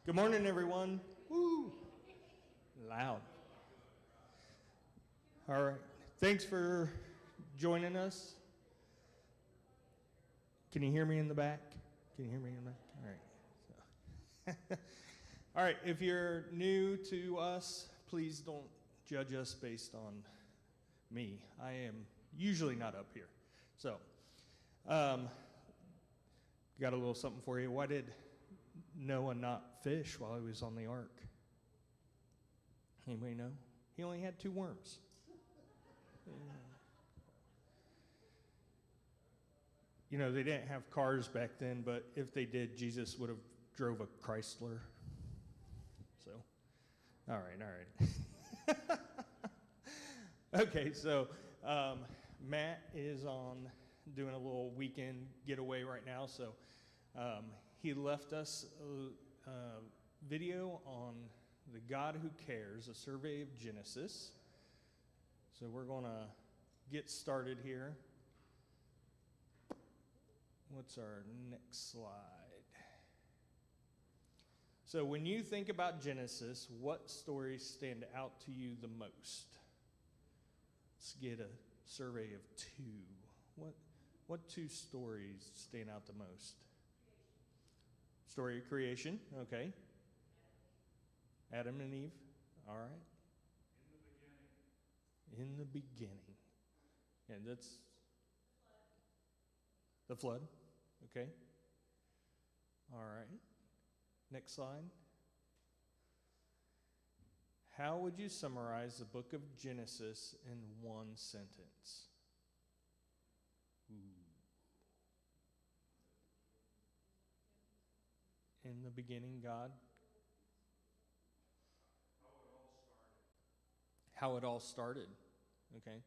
Good morning, everyone. Woo! Loud. All right. Thanks for joining us. Can you hear me in the back? Can you hear me in the back? All right. So. All right. If you're new to us, please don't judge us based on me. I am usually not up here. So, got a little something for you. Why did Noah not fish while he was on the ark? Anybody know? He only had 2 worms. You know, they didn't have cars back then, but if they did, Jesus would have drove a Chrysler. So, all right. Okay, so Matt is on doing a little weekend getaway right now, so he left us a video on the God Who Cares, a survey of Genesis. So we're going to get started here. What's our next slide? So when you think about Genesis, what stories stand out to you the most? Let's get a survey of 2. What 2 stories stand out the most? Story of creation, okay. Adam and Eve, all right. In the beginning. And that's the flood, okay. All right. Next slide. How would you summarize the book of Genesis in 1 sentence? In the beginning, God. How it all started. Okay.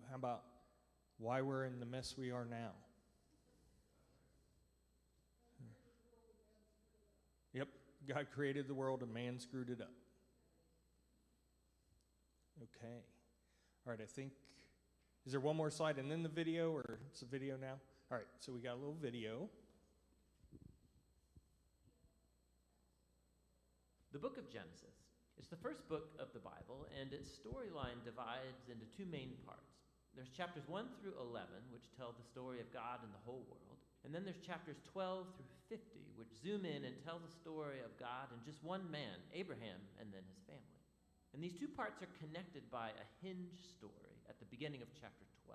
How about why we're in the mess we are now? Yep. God created the world and man screwed it up. Okay. All right, I think, is there one more slide and then the video, or it's a video now? All right, so we got a little video. The book of Genesis. It's the first book of the Bible, and its storyline divides into 2 main parts. There's chapters 1 through 11, which tell the story of God and the whole world. And then there's chapters 12 through 50, which zoom in and tell the story of God and just one man, Abraham, and then his family. And these 2 parts are connected by a hinge story at the beginning of chapter 12.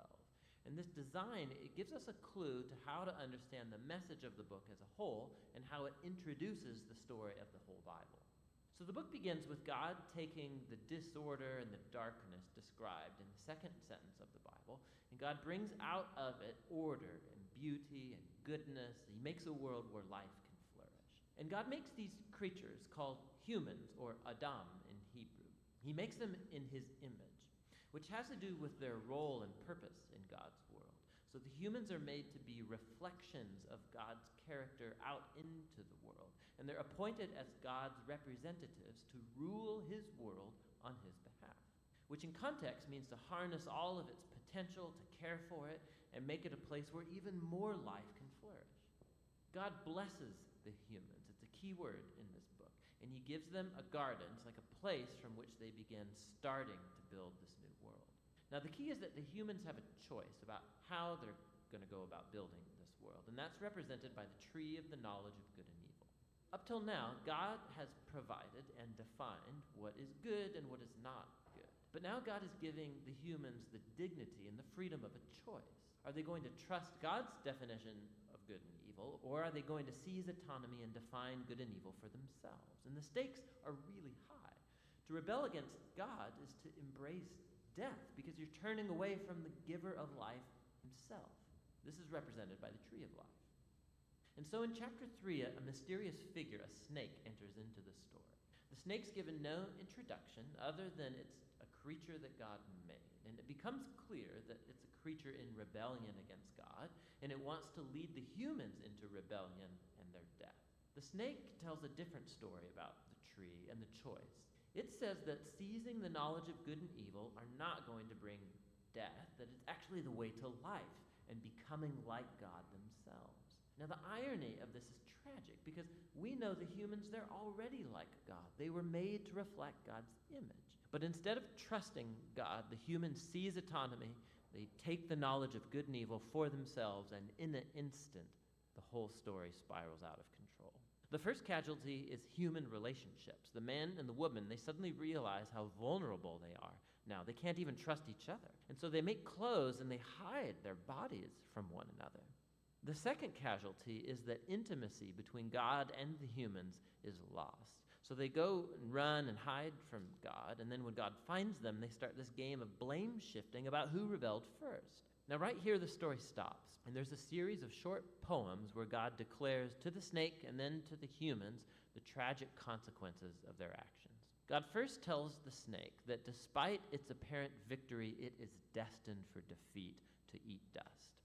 And this design, it gives us a clue to how to understand the message of the book as a whole and how it introduces the story of the whole Bible. So the book begins with God taking the disorder and the darkness described in the 2nd sentence of the Bible, and God brings out of it order and beauty and goodness. He makes a world where life can flourish. And God makes these creatures called humans, or Adam in Hebrew. He makes them in his image, which has to do with their role and purpose in God's world. So the humans are made to be reflections of God's character out into the world. And they're appointed as God's representatives to rule his world on his behalf, which in context means to harness all of its potential, to care for it, and make it a place where even more life can flourish. God blesses the humans. It's a key word in this book. And he gives them a garden. It's like a place from which they begin starting to build this new world. Now, the key is that the humans have a choice about how they're going to go about building this world. And that's represented by the tree of the knowledge of good and evil. Up till now, God has provided and defined what is good and what is not good. But now God is giving the humans the dignity and the freedom of a choice. Are they going to trust God's definition of good and evil, or are they going to seize autonomy and define good and evil for themselves? And the stakes are really high. To rebel against God is to embrace death, because you're turning away from the giver of life himself. This is represented by the tree of life. And so in chapter 3, a mysterious figure, a snake, enters into the story. The snake's given no introduction other than it's a creature that God made. And it becomes clear that it's a creature in rebellion against God, and it wants to lead the humans into rebellion and their death. The snake tells a different story about the tree and the choice. It says that seizing the knowledge of good and evil are not going to bring death, that it's actually the way to life and becoming like God themselves. Now, the irony of this is tragic because we know the humans, they're already like God. They were made to reflect God's image. But instead of trusting God, the human seize autonomy. They take the knowledge of good and evil for themselves, and in an instant, the whole story spirals out of control. The first casualty is human relationships. The man and the woman, they suddenly realize how vulnerable they are. Now, they can't even trust each other. And so they make clothes and they hide their bodies from one another. The second casualty is that intimacy between God and the humans is lost. So they go and run and hide from God, and then when God finds them, they start this game of blame shifting about who rebelled first. Now, right here, the story stops, and there's a series of short poems where God declares to the snake and then to the humans the tragic consequences of their actions. God first tells the snake that despite its apparent victory, it is destined for defeat, to eat dust.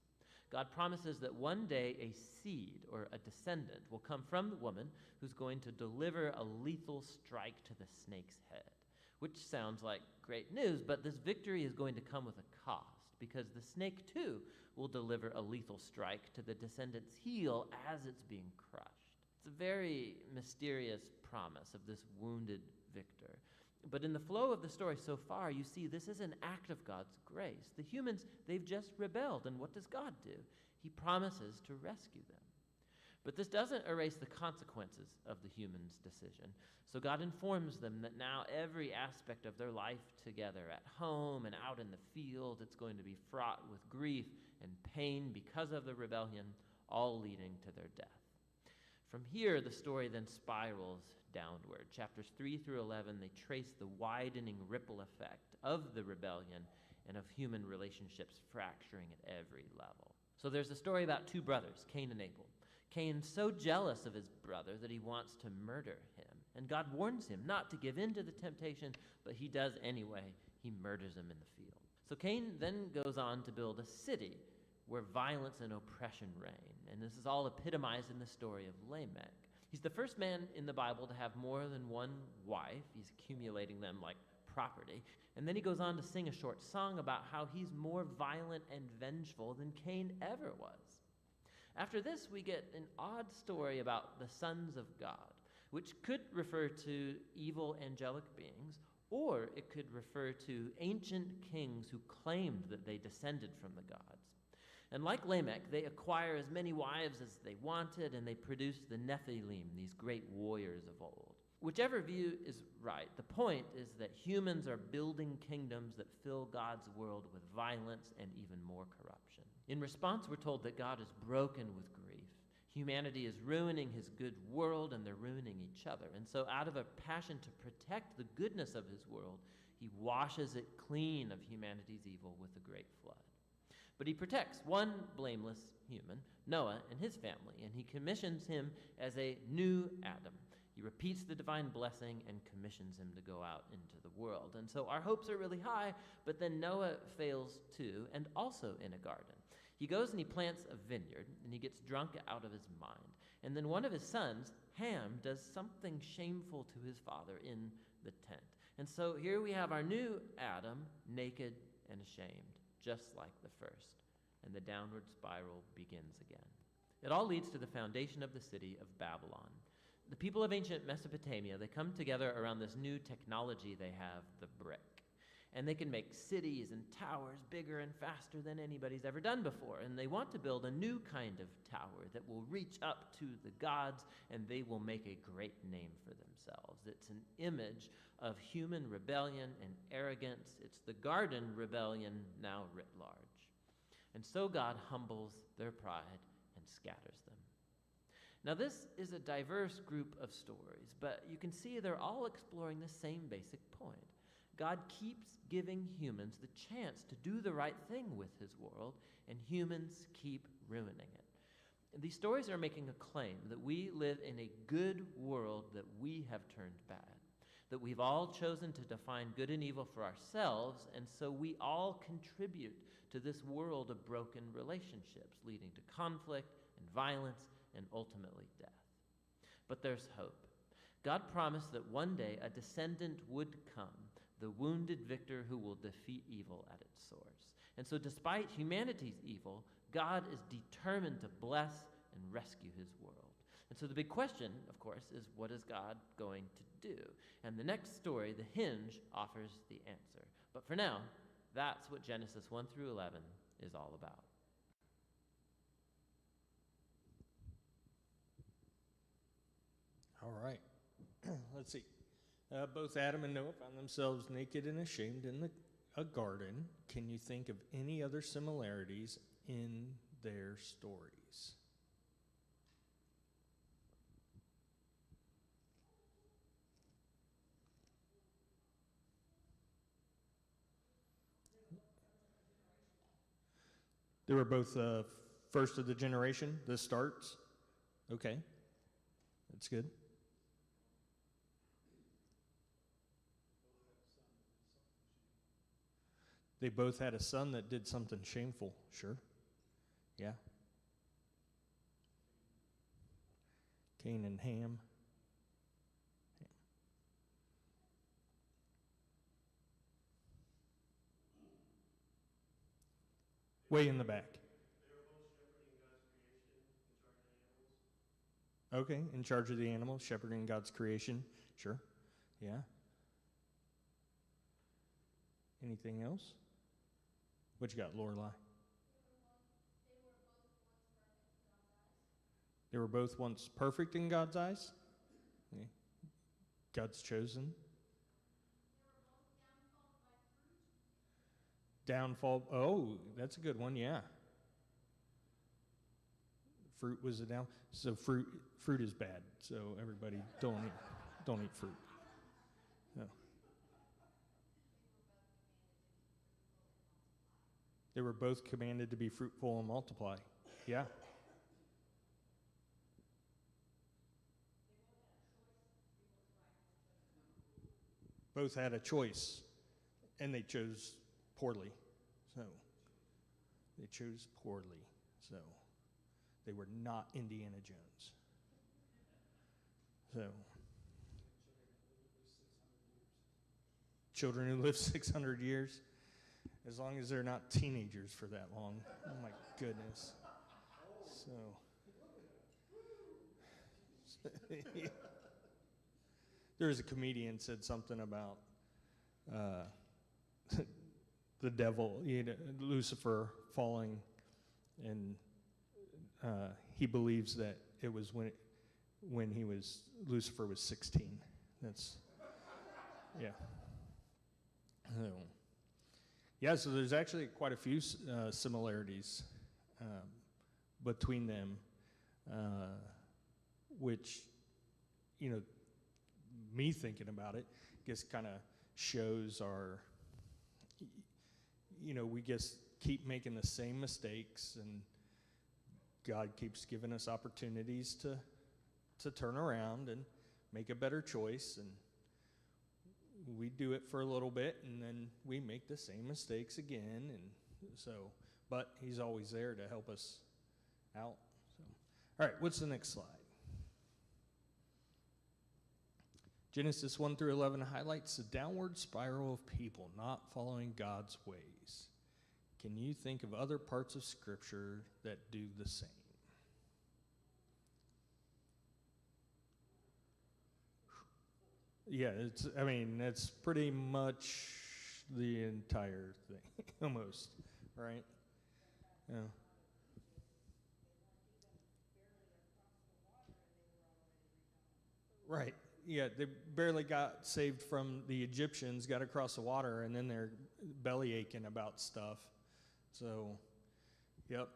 God promises that one day a seed or a descendant will come from the woman who's going to deliver a lethal strike to the snake's head, which sounds like great news, but this victory is going to come with a cost because the snake too will deliver a lethal strike to the descendant's heel as it's being crushed. It's a very mysterious promise of this wounded victor. But in the flow of the story so far, you see this is an act of God's grace. The humans, they've just rebelled, and what does God do? He promises to rescue them. But this doesn't erase the consequences of the humans' decision. So God informs them that now every aspect of their life together, at home and out in the field, it's going to be fraught with grief and pain because of the rebellion, all leading to their death. From here, the story then spirals downward. Chapters 3 through 11, they trace the widening ripple effect of the rebellion and of human relationships fracturing at every level. So there's a story about two brothers, Cain and Abel. Cain's so jealous of his brother that he wants to murder him. And God warns him not to give in to the temptation, but he does anyway. He murders him in the field. So Cain then goes on to build a city where violence and oppression reign. And this is all epitomized in the story of Lamech. He's the first man in the Bible to have more than one wife. He's accumulating them like property. And then he goes on to sing a short song about how he's more violent and vengeful than Cain ever was. After this, we get an odd story about the sons of God, which could refer to evil angelic beings, or it could refer to ancient kings who claimed that they descended from the gods. And like Lamech, they acquire as many wives as they wanted, and they produce the Nephilim, these great warriors of old. Whichever view is right, the point is that humans are building kingdoms that fill God's world with violence and even more corruption. In response, we're told that God is broken with grief. Humanity is ruining his good world, and they're ruining each other. And so out of a passion to protect the goodness of his world, he washes it clean of humanity's evil with a great flood. But he protects one blameless human, Noah, and his family, and he commissions him as a new Adam. He repeats the divine blessing and commissions him to go out into the world. And so our hopes are really high, but then Noah fails too, and also in a garden. He goes and he plants a vineyard, and he gets drunk out of his mind. And then one of his sons, Ham, does something shameful to his father in the tent. And so here we have our new Adam, naked and ashamed, just like the first. And the downward spiral begins again. It all leads to the foundation of the city of Babylon. The people of ancient Mesopotamia, they come together around this new technology they have, the brick. And they can make cities and towers bigger and faster than anybody's ever done before. And they want to build a new kind of tower that will reach up to the gods, and they will make a great name for themselves. It's an image of human rebellion and arrogance. It's the garden rebellion now writ large. And so God humbles their pride and scatters them. Now, this is a diverse group of stories, but you can see they're all exploring the same basic point. God keeps giving humans the chance to do the right thing with his world, and humans keep ruining it. And these stories are making a claim that we live in a good world that we have turned bad, that we've all chosen to define good and evil for ourselves, and so we all contribute to this world of broken relationships, leading to conflict and violence and ultimately death. But there's hope. God promised that one day a descendant would come, the wounded victor who will defeat evil at its source. And so despite humanity's evil, God is determined to bless and rescue his world. And so the big question, of course, is what is God going to do? And the next story, the hinge, offers the answer. But for now, that's what Genesis 1 through 11 is all about. All right. Let's see. Both Adam and Noah found themselves naked and ashamed in a garden. Can you think of any other similarities in their stories? They were both first of the generation, the starts. Okay, that's good. They both had a son that did something shameful. Sure. Yeah. Cain and Ham. Way in the back. Okay, in charge of the animals, shepherding God's creation. Sure. Yeah. Anything else? What you got, Lorelai? They were both once perfect in God's eyes. Okay. God's chosen. Downfall. Oh, that's a good one. Yeah. Fruit was a down. So fruit is bad. So everybody don't eat fruit. No. They were both commanded to be fruitful and multiply. Yeah. Both had a choice, and they chose poorly. So they chose poorly. So they were not Indiana Jones. So children who live 600 years, as long as they're not teenagers for that long. Oh my goodness. So there was a comedian said something about the devil, Lucifer falling, and he believes that it was when Lucifer was 16. That's yeah. So there's actually quite a few similarities between them, which, me thinking about it, I guess kind of shows our, we just keep making the same mistakes, and God keeps giving us opportunities to turn around and make a better choice, and we do it for a little bit, and then we make the same mistakes again, and so, but he's always there to help us out. So, all right, what's the next slide? Genesis 1 through 11 highlights the downward spiral of people not following God's ways. Can you think of other parts of Scripture that do the same? Yeah, it's pretty much the entire thing, almost, right? Yeah. Right. Yeah, they barely got saved from the Egyptians, got across the water, and then they're belly aching about stuff. So, yep.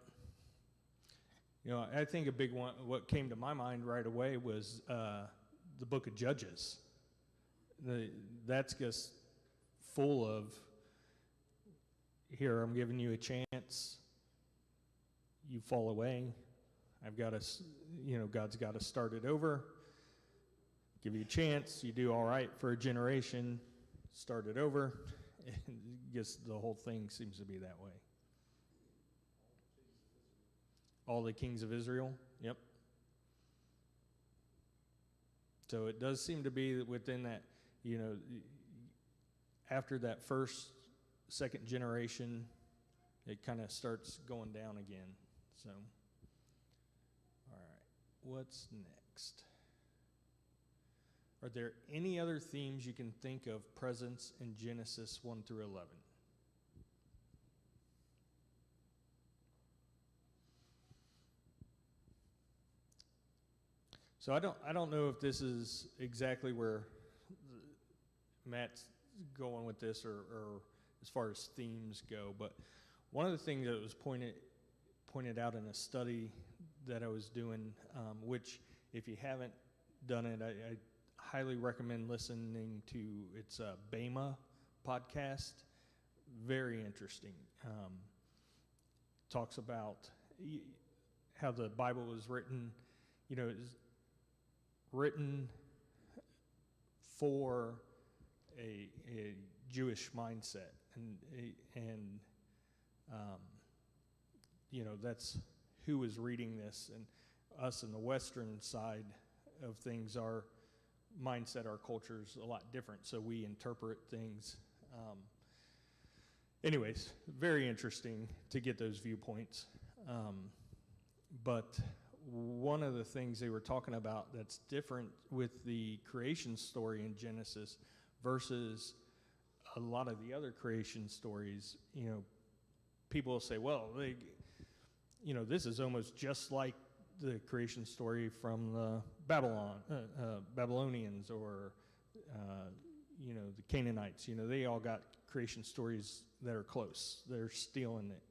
I think a big one, what came to my mind right away was the book of Judges. That's just full of, here, I'm giving you a chance. You fall away. I've got to, God's got to start it over. Give you a chance. You do all right for a generation. Start it over. And just the whole thing seems to be that way. All the kings of Israel. Yep. So it does seem to be within that, after that second generation, it kind of starts going down again. So, all right. what's next? Are there any other themes you can think of presence in Genesis 1 through 11? So I don't know if this is exactly where Matt's going with this, or as far as themes go, but one of the things that was pointed out in a study that I was doing, which if you haven't done it, I highly recommend listening to. It's a Bema podcast. Very interesting. Talks about how the Bible was written. You know, it's written for a Jewish mindset, and you know, that's who is reading this. And us in the Western side of things, our mindset, our culture is a lot different, so we interpret things. Anyways, very interesting to get those viewpoints. But one of the things they were talking about that's different with the creation story in Genesis versus a lot of the other creation stories, you know, people will say, well, you know, this is almost just like the creation story from the Babylonians, or, you know, the Canaanites. You know, they all got creation stories that are close. They're stealing it.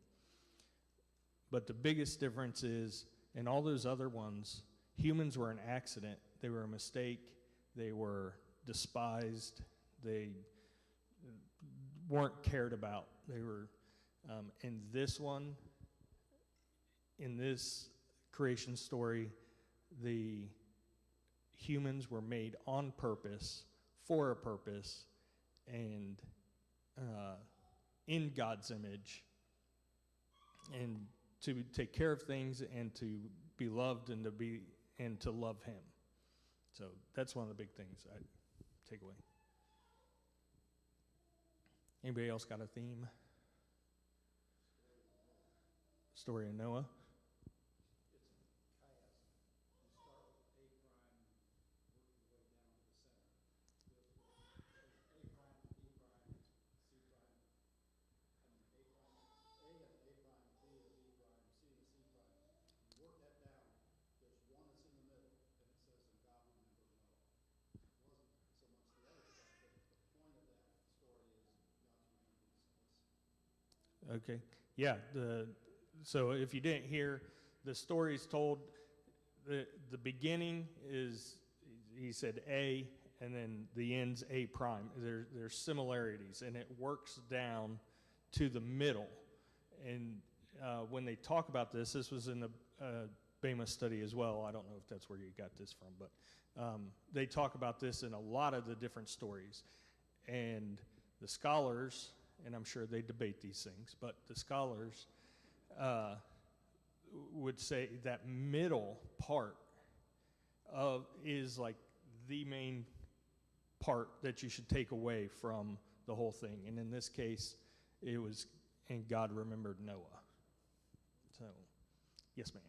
But the biggest difference is, in all those other ones, humans were an accident. They were a mistake. They were despised. They weren't cared about. They were, in this one, in this creation story, the humans were made on purpose, for a purpose, and in God's image, and to take care of things, and to be loved, and to love Him. So that's one of the big things I take away. Anybody else got a theme? Story of Noah. Okay. Yeah. So if you didn't hear, the story is told. The beginning is, he said A, and then the end's A prime. There's similarities, and it works down to the middle. And when they talk about this was in the Bema study as well. I don't know if that's where you got this from, but they talk about this in a lot of the different stories. And the scholars, and I'm sure they debate these things, but the scholars would say that middle part is like the main part that you should take away from the whole thing. And in this case, it was, and God remembered Noah. So, yes, ma'am.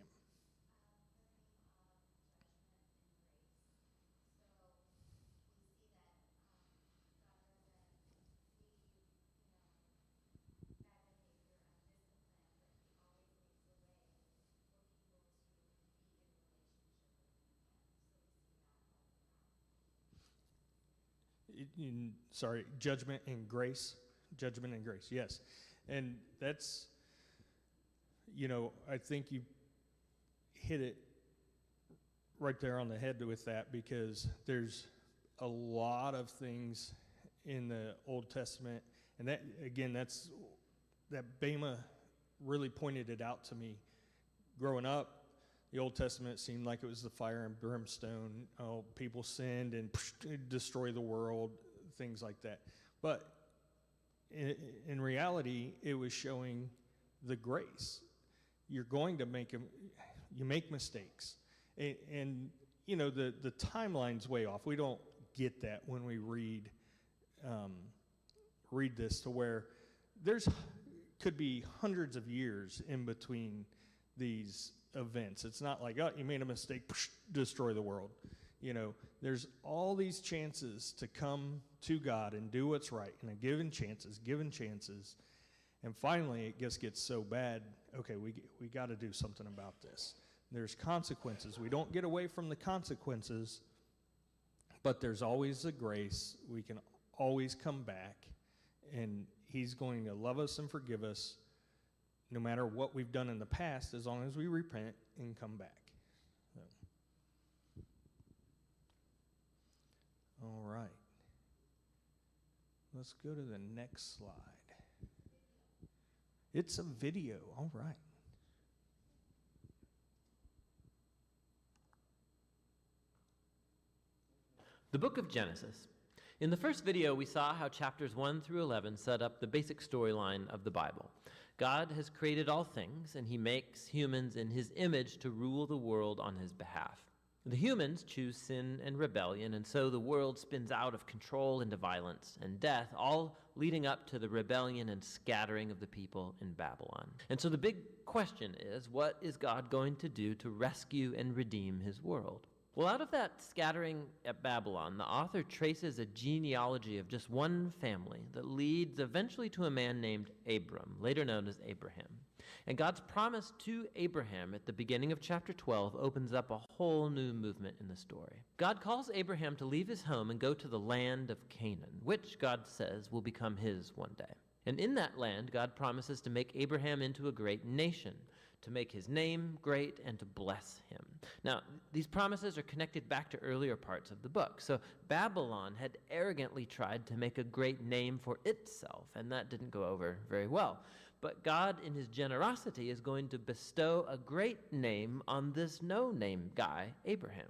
Judgment and grace. Judgment and grace, yes. And that's, you know, I think you hit it right there on the head with that, because there's a lot of things in the Old Testament, and that, again, that Bema really pointed it out to me. Growing up, the Old Testament seemed like it was the fire and brimstone. Oh, people sinned and destroy the world, things like that. But in reality, it was showing the grace. You're going to you make mistakes. And you know, the timeline's way off. We don't get that when we read this, to where could be hundreds of years in between these events. It's not like, oh, you made a mistake, destroy the world. There's all these chances to come to God and do what's right, and given chances. And finally, it just gets so bad, okay, we got to do something about this. There's consequences. We don't get away from the consequences, but there's always a grace. We can always come back, and he's going to love us and forgive us no matter what we've done in the past, as long as we repent and come back. So. All right. Let's go to the next slide. It's a video. All right. The book of Genesis. In the first video, we saw how chapters 1 through 11 set up the basic storyline of the Bible. God has created all things, and he makes humans in his image to rule the world on his behalf. The humans choose sin and rebellion, and so the world spins out of control into violence and death, all leading up to the rebellion and scattering of the people in Babylon. And so the big question is, what is God going to do to rescue and redeem his world? Well, out of that scattering at Babylon, the author traces a genealogy of just one family that leads eventually to a man named Abram, later known as Abraham. And God's promise to Abraham at the beginning of chapter 12 opens up a whole new movement in the story. God calls Abraham to leave his home and go to the land of Canaan, which God says will become his one day. And in that land, God promises to make Abraham into a great nation, to make his name great, and to bless him. Now, these promises are connected back to earlier parts of the book. So Babylon had arrogantly tried to make a great name for itself, and that didn't go over very well. But God, in his generosity, is going to bestow a great name on this no-name guy, Abraham.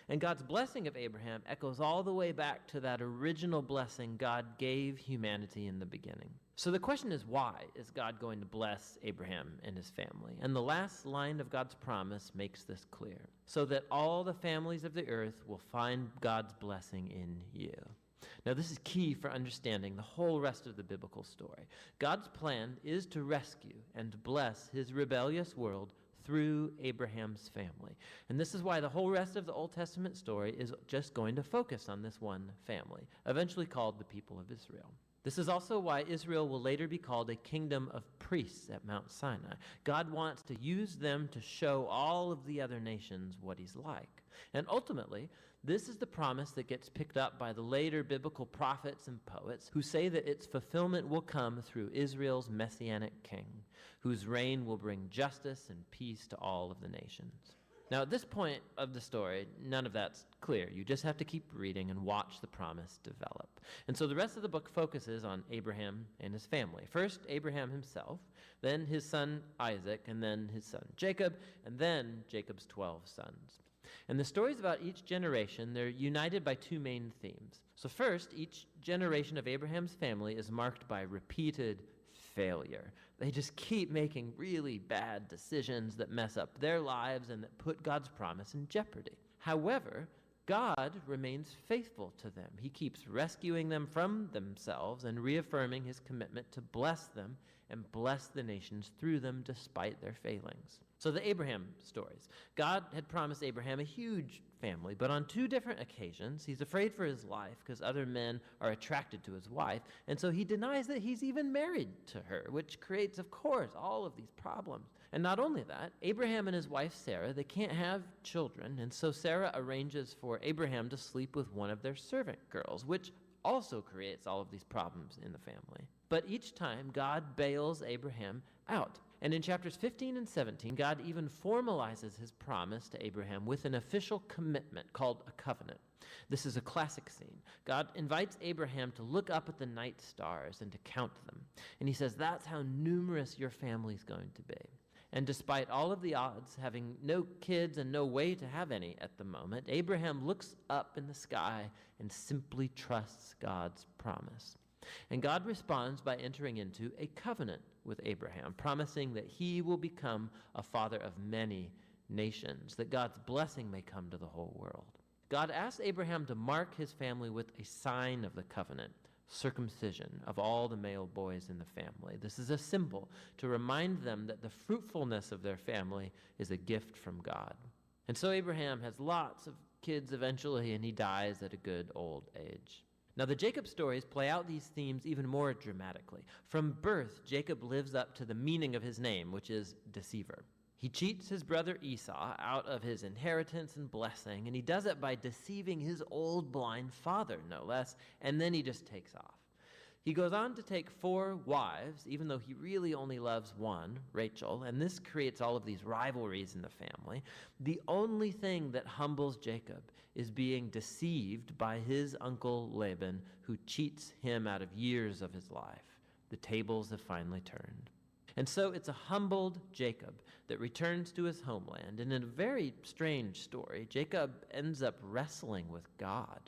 And God's blessing of Abraham echoes all the way back to that original blessing God gave humanity in the beginning. So the question is, why is God going to bless Abraham and his family? And the last line of God's promise makes this clear. So that all the families of the earth will find God's blessing in you. Now, this is key for understanding the whole rest of the biblical story. God's plan is to rescue and bless his rebellious world through Abraham's family. And this is why the whole rest of the Old Testament story is just going to focus on this one family, eventually called the people of Israel. This is also why Israel will later be called a kingdom of priests at Mount Sinai. God wants to use them to show all of the other nations what he's like. And ultimately, this is the promise that gets picked up by the later biblical prophets and poets who say that its fulfillment will come through Israel's messianic king, whose reign will bring justice and peace to all of the nations. Now, at this point of the story, none of that's clear. You just have to keep reading and watch the promise develop. And so the rest of the book focuses on Abraham and his family. First, Abraham himself, then his son Isaac, and then his son Jacob, and then Jacob's 12 sons. And the stories about each generation, they're united by two main themes. So first, each generation of Abraham's family is marked by repeated failure. They just keep making really bad decisions that mess up their lives and that put God's promise in jeopardy. However, God remains faithful to them. He keeps rescuing them from themselves and reaffirming his commitment to bless them and bless the nations through them despite their failings. So the Abraham stories. God had promised Abraham a huge family, but on two different occasions, he's afraid for his life because other men are attracted to his wife, and so he denies that he's even married to her, which creates, of course, all of these problems. And not only that, Abraham and his wife Sarah, they can't have children, and so Sarah arranges for Abraham to sleep with one of their servant girls, which also creates all of these problems in the family. But each time, God bails Abraham out. And in chapters 15 and 17, God even formalizes his promise to Abraham with an official commitment called a covenant. This is a classic scene. God invites Abraham to look up at the night stars and to count them. And he says, that's how numerous your family's going to be. And despite all of the odds, having no kids and no way to have any at the moment, Abraham looks up in the sky and simply trusts God's promise. And God responds by entering into a covenant with Abraham, promising that he will become a father of many nations, that God's blessing may come to the whole world. God asks Abraham to mark his family with a sign of the covenant, circumcision of all the male boys in the family. This is a symbol to remind them that the fruitfulness of their family is a gift from God. And so Abraham has lots of kids eventually, and he dies at a good old age. Now, the Jacob stories play out these themes even more dramatically. From birth, Jacob lives up to the meaning of his name, which is deceiver. He cheats his brother Esau out of his inheritance and blessing, and he does it by deceiving his old blind father, no less, and then he just takes off. He goes on to take 4 wives, even though he really only loves one, Rachel, and this creates all of these rivalries in the family. The only thing that humbles Jacob is being deceived by his uncle Laban, who cheats him out of years of his life. The tables have finally turned. And so it's a humbled Jacob that returns to his homeland. And in a very strange story, Jacob ends up wrestling with God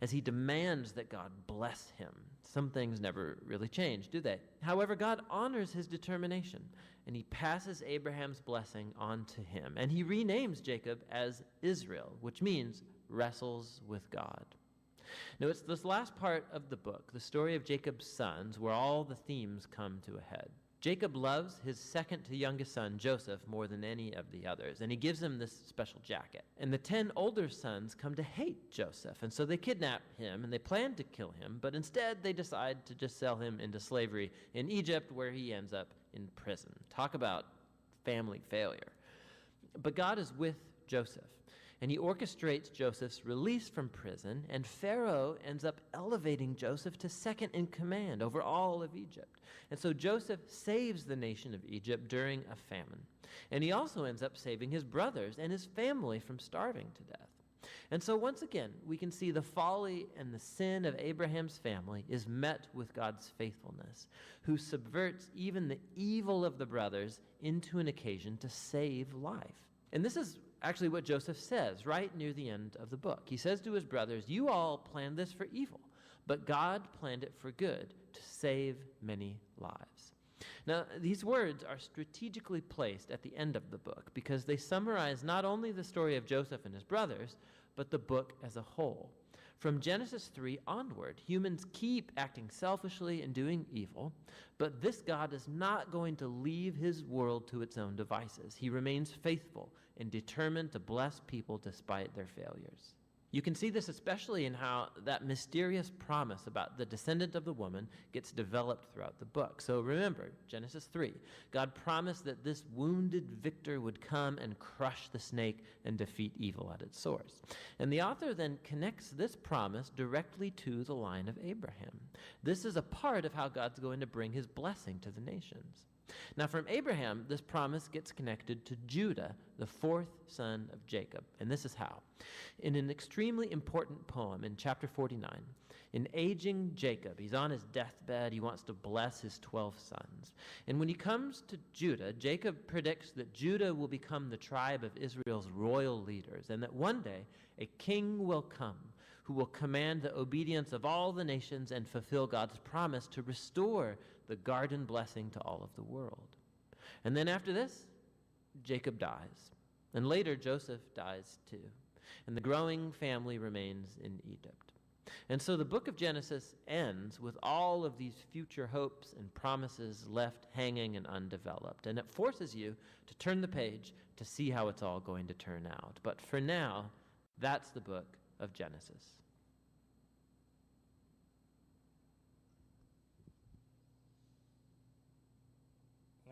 as he demands that God bless him. Some things never really change, do they? However, God honors his determination, and he passes Abraham's blessing on to him. And he renames Jacob as Israel, which means wrestles with God. Now, it's this last part of the book, the story of Jacob's sons, where all the themes come to a head. Jacob loves his second to youngest son, Joseph, more than any of the others, and he gives him this special jacket. And the 10 older sons come to hate Joseph, and so they kidnap him, and they plan to kill him, but instead they decide to just sell him into slavery in Egypt, where he ends up in prison. Talk about family failure. But God is with Joseph, and he orchestrates Joseph's release from prison, and Pharaoh ends up elevating Joseph to second in command over all of Egypt. And so Joseph saves the nation of Egypt during a famine. And he also ends up saving his brothers and his family from starving to death. And so once again, we can see the folly and the sin of Abraham's family is met with God's faithfulness, who subverts even the evil of the brothers into an occasion to save life. And this is actually what Joseph says right near the end of the book. He says to his brothers, "You all planned this for evil, but God planned it for good, to save many lives." Now, these words are strategically placed at the end of the book because they summarize not only the story of Joseph and his brothers, but the book as a whole. From Genesis 3 onward, humans keep acting selfishly and doing evil, but this God is not going to leave his world to its own devices. He remains faithful and determined to bless people despite their failures. You can see this especially in how that mysterious promise about the descendant of the woman gets developed throughout the book. So remember, Genesis 3, God promised that this wounded victor would come and crush the snake and defeat evil at its source. And the author then connects this promise directly to the line of Abraham. This is a part of how God's going to bring his blessing to the nations. Now, from Abraham, this promise gets connected to Judah, the 4th son of Jacob. And this is how. In an extremely important poem in chapter 49, in aging Jacob, he's on his deathbed, he wants to bless his 12 sons. And when he comes to Judah, Jacob predicts that Judah will become the tribe of Israel's royal leaders, and that one day a king will come who will command the obedience of all the nations and fulfill God's promise to restore the garden blessing to all of the world. And then after this, Jacob dies. And later, Joseph dies too. And the growing family remains in Egypt. And so the book of Genesis ends with all of these future hopes and promises left hanging and undeveloped. And it forces you to turn the page to see how it's all going to turn out. But for now, that's the book of Genesis.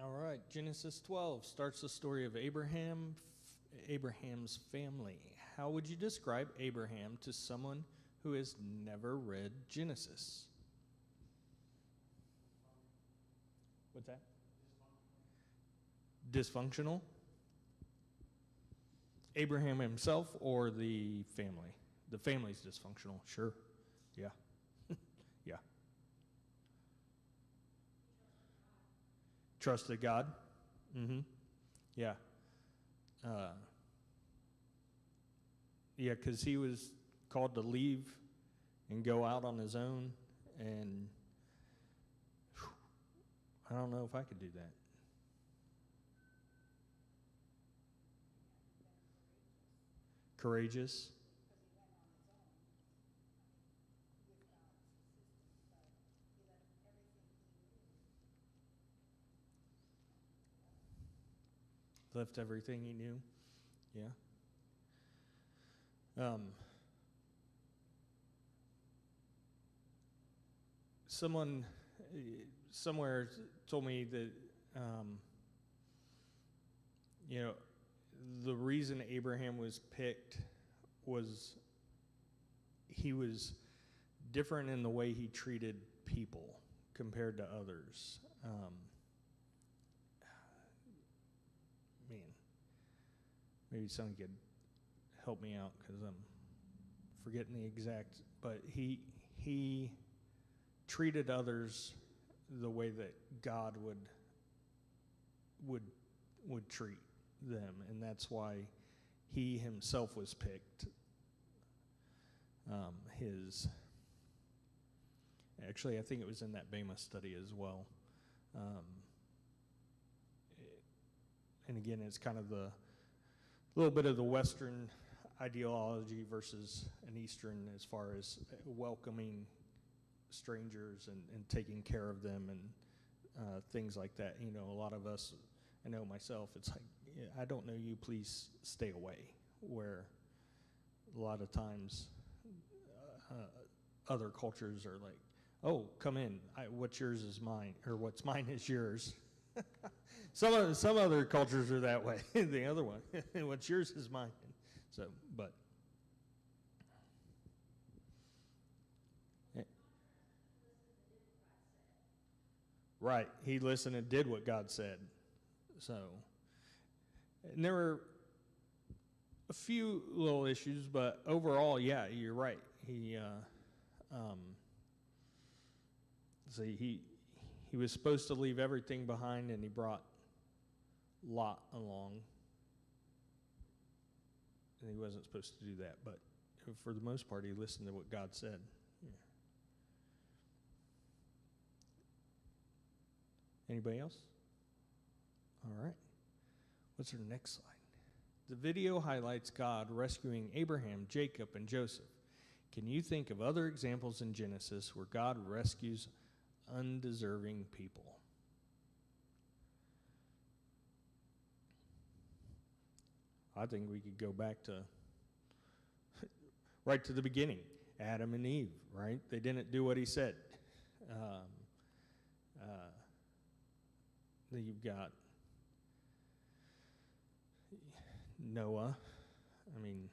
All right, Genesis 12 starts the story of Abraham's family. How would you describe Abraham to someone who has never read Genesis? What's that? Dysfunctional? Abraham himself or the family? The family's dysfunctional, sure. Yeah. Yeah. Trusted God? Mm-hmm. Yeah. Yeah, because he was called to leave and go out on his own, and I don't know if I could do that. Courageous. left everything he knew. Yeah. Someone somewhere told me that, the reason Abraham was picked was he was different in the way he treated people compared to others. Man, maybe someone could help me out because I'm forgetting the exact, but he treated others the way that God would treat them, and that's why he himself was picked. Actually, I think it was in that Bema study as well. And again, it's kind of the little bit of the Western ideology versus an Eastern as far as welcoming strangers and taking care of them and things like that. A lot of us, I know myself, it's like, I don't know you, please stay away. Where a lot of times other cultures are like, oh, come in. What's yours is mine, or what's mine is yours. Some other cultures are that way. The other one, what's yours is mine. So, but right, he listened and did what God said. So, and there were a few little issues, but overall, yeah, you're right. He was supposed to leave everything behind, and he brought Lot along. And he wasn't supposed to do that, but for the most part, he listened to what God said. Yeah. Anybody else? All right. What's our next slide? The video highlights God rescuing Abraham, Jacob, and Joseph. Can you think of other examples in Genesis where God rescues undeserving people? I think we could go back to right to the beginning, Adam and Eve, right? They didn't do what he said. Then you've got Noah. I mean,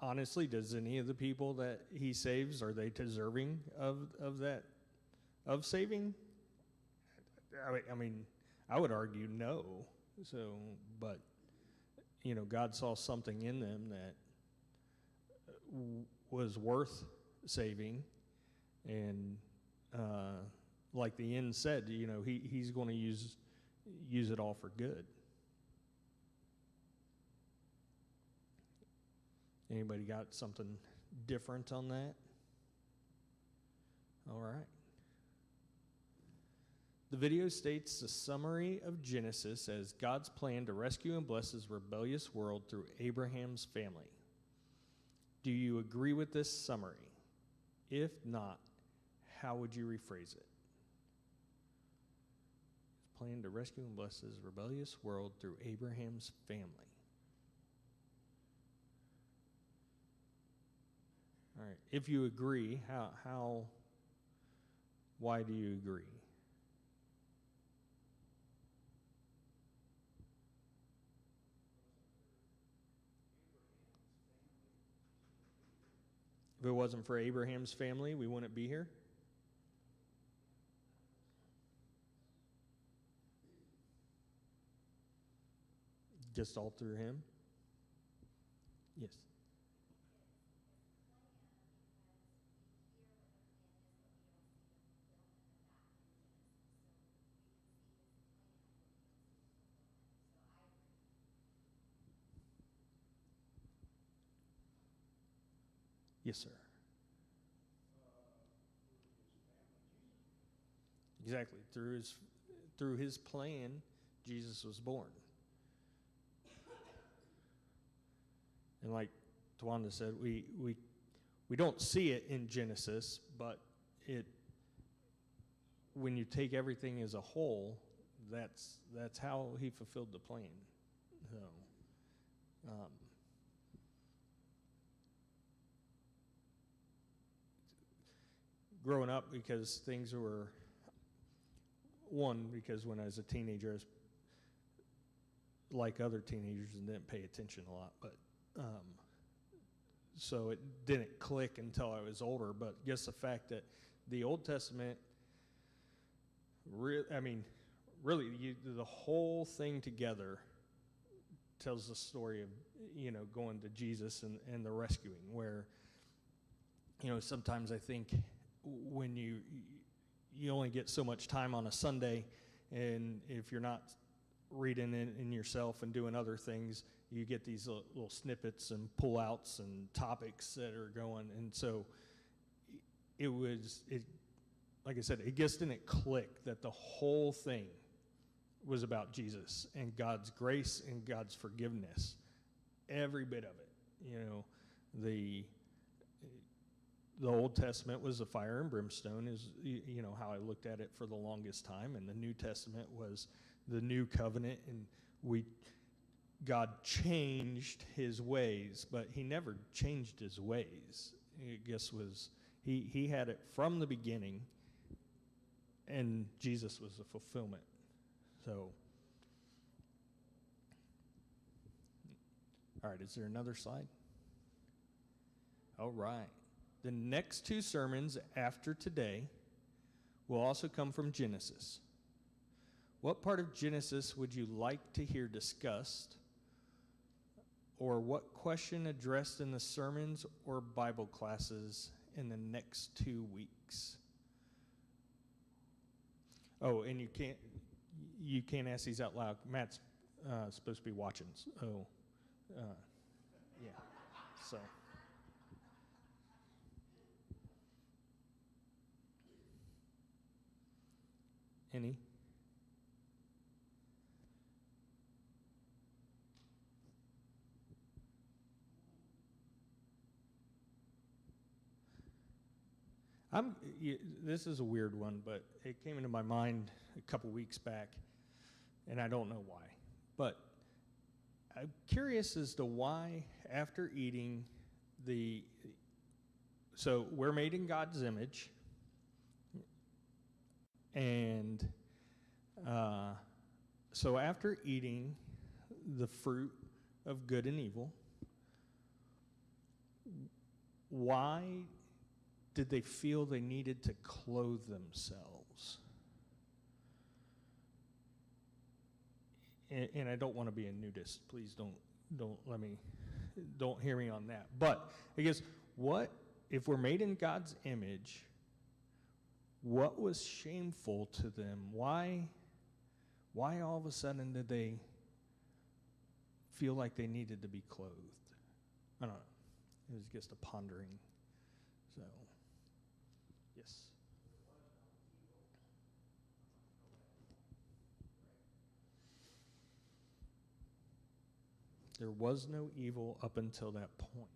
honestly, does any of the people that he saves, are they deserving of that, of saving? I mean, I would argue no. So, but, God saw something in them that was worth saving. And like the end said, he's going to use it all for good. Anybody got something different on that? All right. The video states the summary of Genesis as God's plan to rescue and bless his rebellious world through Abraham's family. Do you agree with this summary? If not, how would you rephrase it? His plan to rescue and bless his rebellious world through Abraham's family. All right. If you agree, why do you agree? If it wasn't for Abraham's family, we wouldn't be here? Just all through him? Yes. Yes, sir. Exactly. Through his plan, Jesus was born. And like Tawanda said, we don't see it in Genesis, but when you take everything as a whole, that's how he fulfilled the plan. So, growing up, because things were, because when I was a teenager, I was like other teenagers and didn't pay attention a lot, but so it didn't click until I was older. But just the fact that the Old Testament, really, the whole thing together tells the story of, going to Jesus and the rescuing, where, sometimes I think when you only get so much time on a Sunday, and if you're not reading in yourself and doing other things, you get these little snippets and pullouts and topics that are going. And so like I said, it just didn't click that the whole thing was about Jesus and God's grace and God's forgiveness. Every bit of it. The Old Testament was the fire and brimstone, is how I looked at it for the longest time, and the New Testament was the new covenant, and God changed his ways, but he never changed his ways. I guess he had it from the beginning, and Jesus was the fulfillment. So, all right, is there another slide? All right. The next two sermons after today will also come from Genesis. What part of Genesis would you like to hear discussed? Or what question addressed in the sermons or Bible classes in the next 2 weeks? Oh, and you can't ask these out loud. Matt's supposed to be watching. So, yeah. So. Any? This is a weird one, but it came into my mind a couple weeks back, and I don't know why. But I'm curious as to why, after eating so we're made in God's image, and so after eating the fruit of good and evil, why did they feel they needed to clothe themselves? And I don't want to be a nudist. Please don't hear me on that. But I guess if we're made in God's image, what was shameful to them? Why all of a sudden did they feel like they needed to be clothed? I don't know. It was just a pondering. So, yes. There was no evil up until that point.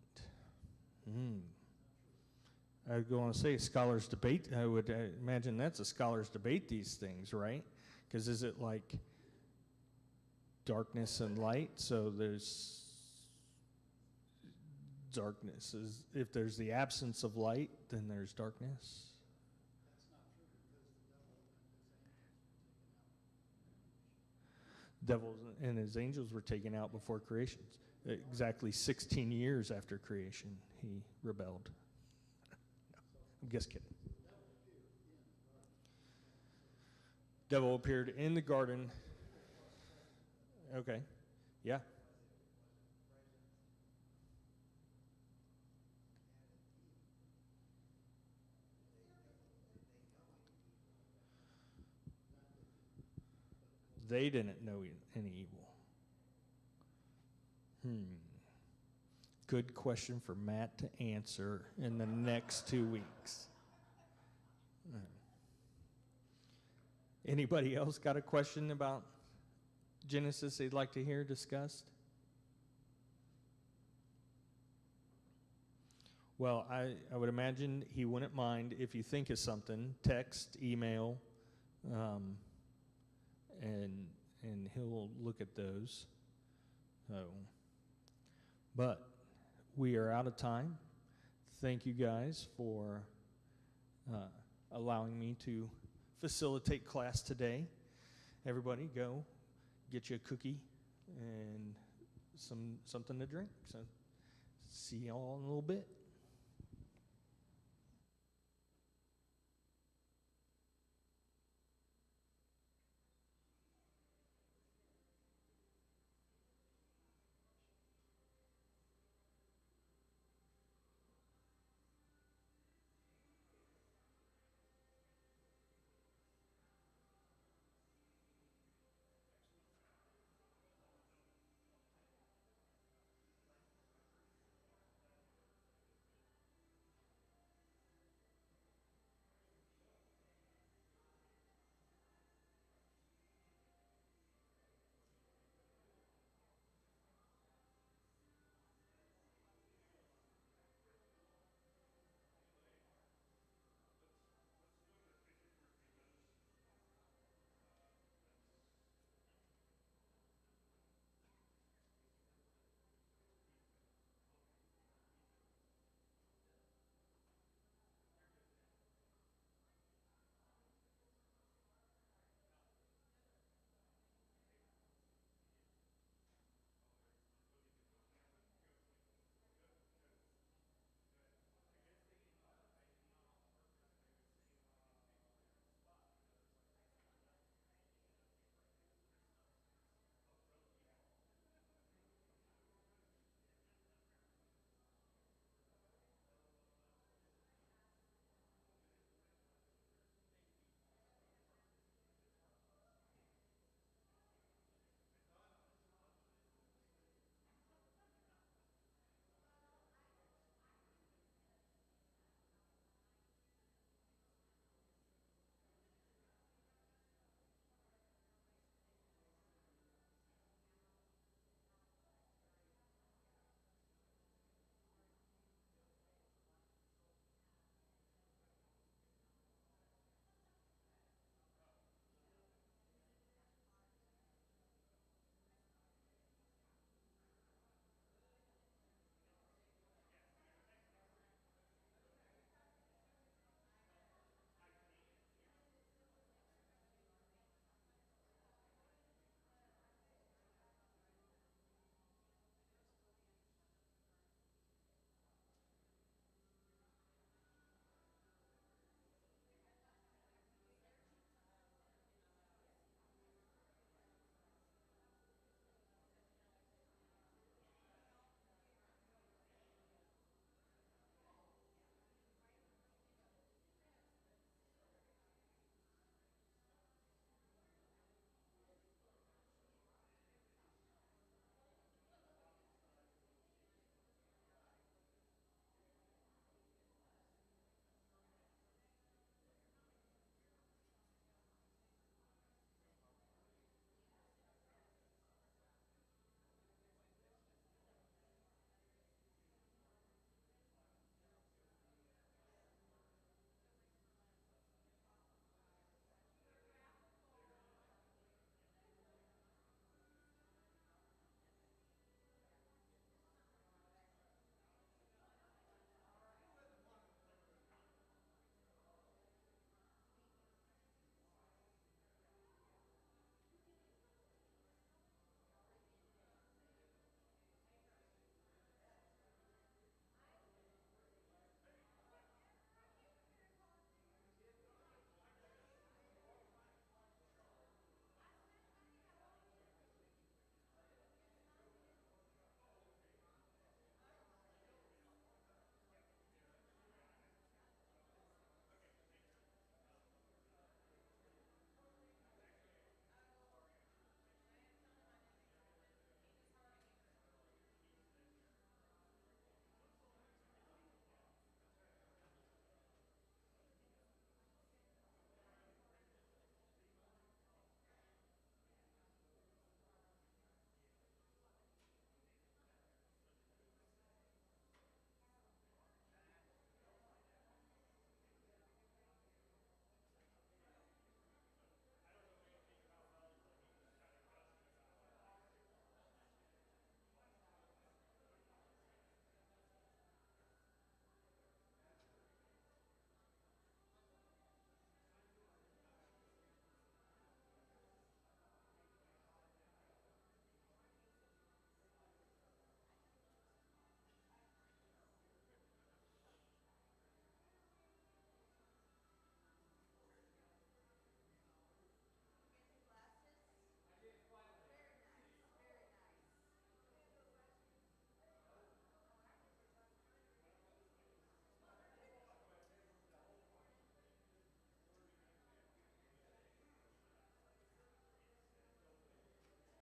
I was going to say scholars debate. I would imagine that's a scholars debate these things, right? Because is it like darkness and light? So there's darkness. If there's the absence of light, then there's darkness. That's not true, because the devil and his angels were taken out before creation. Devils and his angels were taken out before creation. Exactly 16 years after creation, he rebelled. I'm just kidding. Devil appeared in the garden. Okay. Yeah. They didn't know any evil. Good question for Matt to answer in the next 2 weeks. Anybody else got a question about Genesis they'd like to hear discussed? Well, I would imagine he wouldn't mind if you think of something, text, email, and he'll look at those. So, but we are out of time. Thank you guys for allowing me to facilitate class today. Everybody go get you a cookie and something to drink. So see y'all in a little bit.